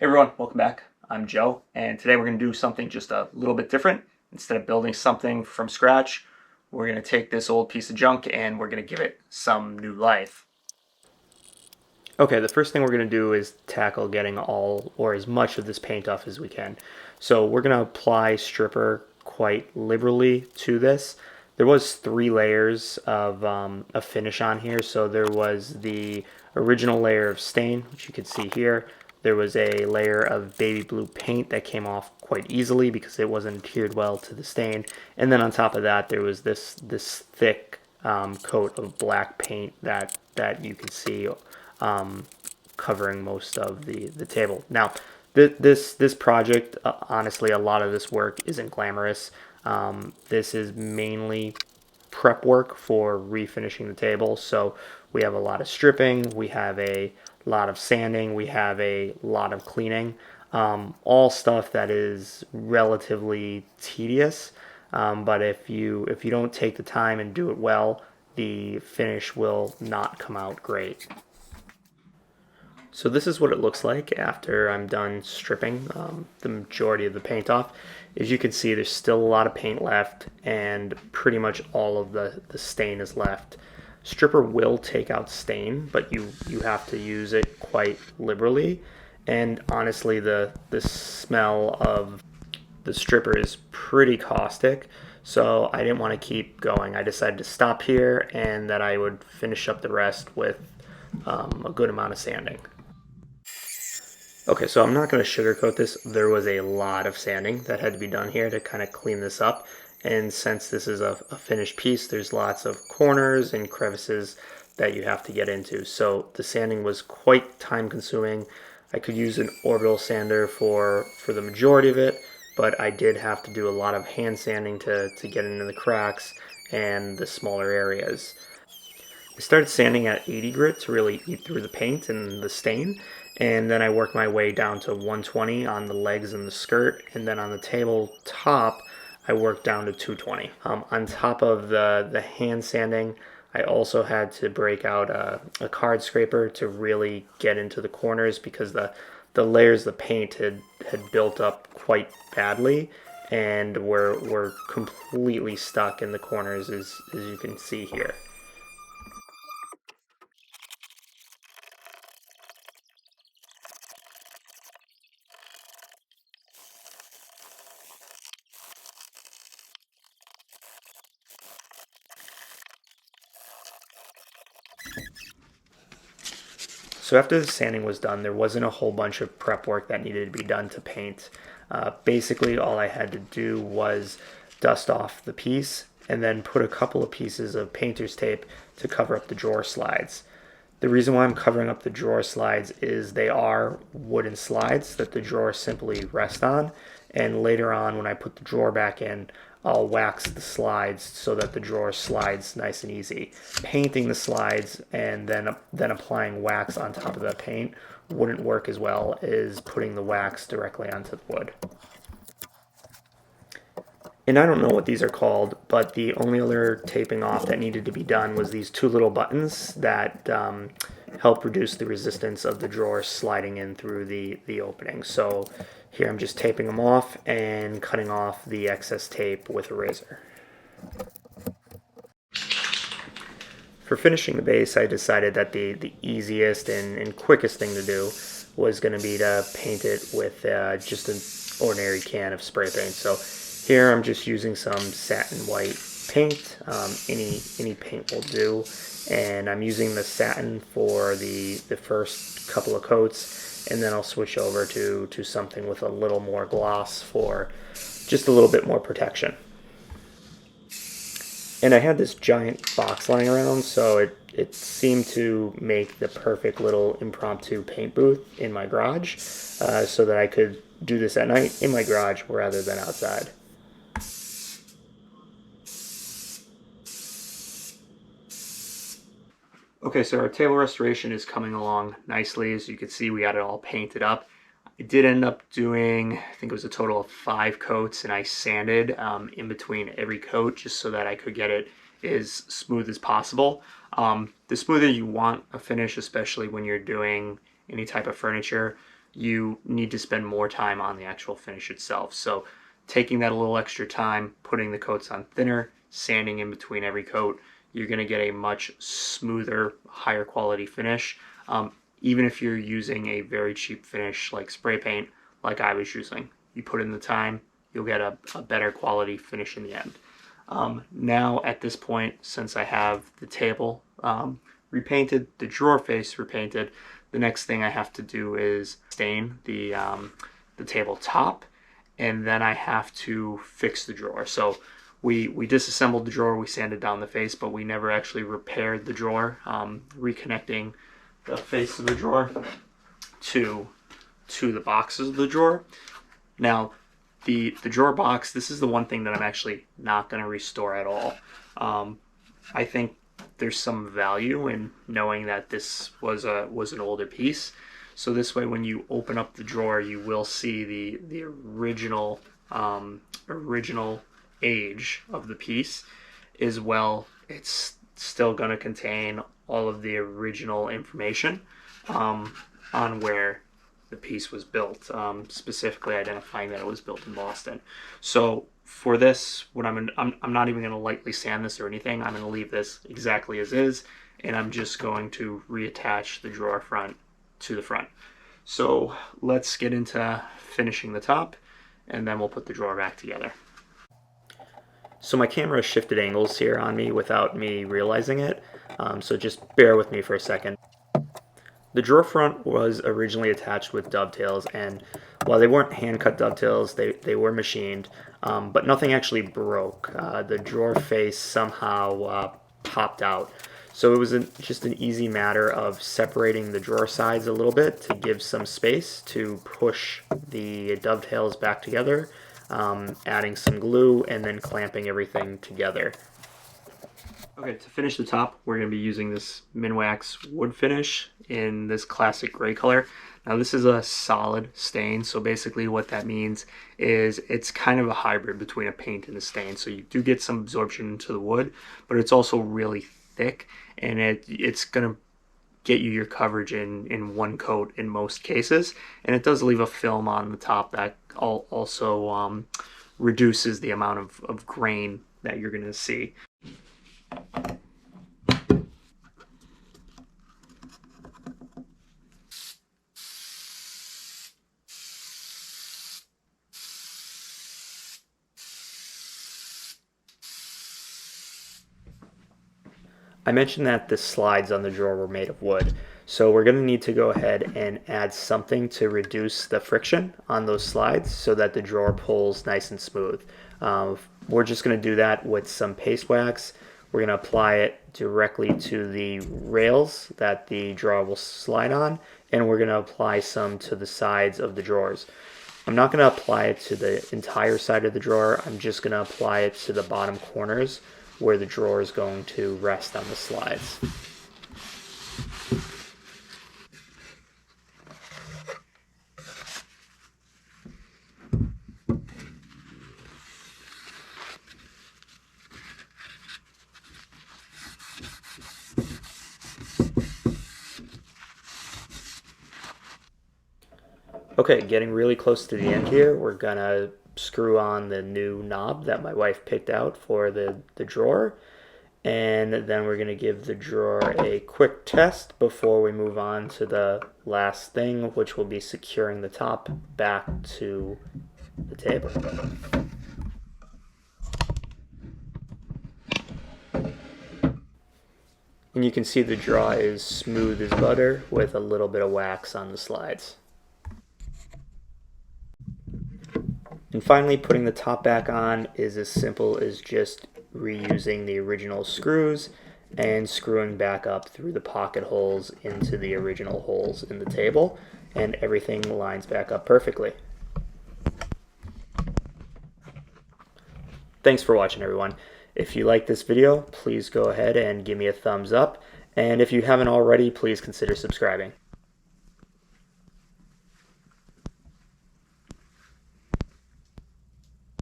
Hey everyone, welcome back. I'm Joe, and today we're going to do something just a little bit different. Instead of building something from scratch, we're going to take this old piece of junk and we're going to give it some new life. Okay, the first thing we're going to do is tackle getting all or as much of this paint off as we can. So we're going to apply stripper quite liberally to this. There was 3 layers of a finish on here. So there was the original layer of stain, which you can see here. There was a layer of baby blue paint that came off quite easily because it wasn't adhered well to the stain. And then on top of that, there was this thick coat of black paint that you can see covering most of the table. Now, this project, honestly, a lot of this work isn't glamorous. This is mainly prep work for refinishing the table. So we have a lot of stripping, we have a lot of sanding, we have a lot of cleaning. All stuff that is relatively tedious. But if you don't take the time and do it well, the finish will not come out great. So this is what it looks like after I'm done stripping the majority of the paint off. As you can see, there's still a lot of paint left and pretty much all of the stain is left. Stripper will take out stain, but you have to use it quite liberally. And honestly, the smell of the stripper is pretty caustic. So I didn't want to keep going. I decided to stop here and that I would finish up the rest with a good amount of sanding. Okay, so I'm not going to sugarcoat this. There was a lot of sanding that had to be done here to kind of clean this up. And since this is a finished piece, there's lots of corners and crevices that you have to get into. So the sanding was quite time consuming. I could use an orbital sander for the majority of it, but I did have to do a lot of hand sanding to get into the cracks and the smaller areas. I started sanding at 80 grit to really eat through the paint and the stain, and then I worked my way down to 120 on the legs and the skirt, and then on the tabletop I worked down to 220. On top of the hand sanding, I also had to break out a card scraper to really get into the corners because the layers of paint had built up quite badly and were completely stuck in the corners as you can see here. So after the sanding was done, there wasn't a whole bunch of prep work that needed to be done to paint. Basically, all I had to do was dust off the piece and then put a couple of pieces of painter's tape to cover up the drawer slides. The reason why I'm covering up the drawer slides is they are wooden slides that the drawers simply rest on, and later on when I put the drawer back in, I'll wax the slides so that the drawer slides nice and easy. Painting the slides and then applying wax on top of the paint wouldn't work as well as putting the wax directly onto the wood. And I don't know what these are called, but the only other taping off that needed to be done was these 2 little buttons that help reduce the resistance of the drawer sliding in through the opening. So here I'm just taping them off and cutting off the excess tape with a razor. For finishing the base, I decided that the easiest and quickest thing to do was going to be to paint it with just an ordinary can of spray paint. So here I'm just using some satin white paint. Any paint will do. And I'm using the satin for the first couple of coats, and then I'll switch over to something with a little more gloss for just a little bit more protection. And I had this giant box lying around, so it seemed to make the perfect little impromptu paint booth in my garage, so that I could do this at night in my garage rather than outside. Okay, so our table restoration is coming along nicely. As you can see, we got it all painted up. I did end up doing, I think it was a total of 5 coats, and I sanded in between every coat just so that I could get it as smooth as possible. The smoother you want a finish, especially when you're doing any type of furniture, you need to spend more time on the actual finish itself. So taking that a little extra time, putting the coats on thinner, sanding in between every coat, you're going to get a much smoother, higher quality finish. Even if you're using a very cheap finish like spray paint, like I was using, you put in the time, you'll get a better quality finish in the end. Now at this point, since I have the table repainted, the drawer face repainted, the next thing I have to do is stain the table top, and then I have to fix the drawer. So we disassembled the drawer, we sanded down the face, but we never actually repaired the drawer, reconnecting the face of the drawer to the boxes of the drawer. Now, the drawer box, this is the one thing that I'm actually not going to restore at all. I think there's some value in knowing that this was an older piece. So this way, when you open up the drawer, you will see the original age of the piece. As well, it's still going to contain all of the original information on where the piece was built, specifically identifying that it was built in Boston. So for this, what I'm not even going to lightly sand this or anything. I'm going to leave this exactly as is, and I'm just going to reattach the drawer front to the front. So let's get into finishing the top, and then we'll put the drawer back together. So my camera shifted angles here on me without me realizing it, so just bear with me for a second. The drawer front was originally attached with dovetails, and while they weren't hand-cut dovetails, they were machined, but nothing actually broke. The drawer face somehow popped out. So it was just an easy matter of separating the drawer sides a little bit to give some space to push the dovetails back together, adding some glue, and then clamping everything together. Okay, to finish the top, we're going to be using this Minwax wood finish in this classic gray color. Now this is a solid stain, so basically what that means is it's kind of a hybrid between a paint and a stain. So you do get some absorption into the wood, but it's also really thick, and it's going to get you your coverage in one coat in most cases. And it does leave a film on the top that also reduces the amount of grain that you're going to see. I mentioned that the slides on the drawer were made of wood, so we're going to need to go ahead and add something to reduce the friction on those slides so that the drawer pulls nice and smooth. We're just going to do that with some paste wax. We're going to apply it directly to the rails that the drawer will slide on, and we're going to apply some to the sides of the drawers. I'm not going to apply it to the entire side of the drawer. I'm just going to apply it to the bottom corners where the drawer is going to rest on the slides. Okay, getting really close to the end here, we're gonna screw on the new knob that my wife picked out for the drawer, and then we're gonna give the drawer a quick test before we move on to the last thing, which will be securing the top back to the table. And you can see the drawer is smooth as butter with a little bit of wax on the slides. And finally, putting the top back on is as simple as just reusing the original screws and screwing back up through the pocket holes into the original holes in the table, and everything lines back up perfectly. Thanks for watching, everyone. If you like this video, please go ahead and give me a thumbs up, and if you haven't already, please consider subscribing.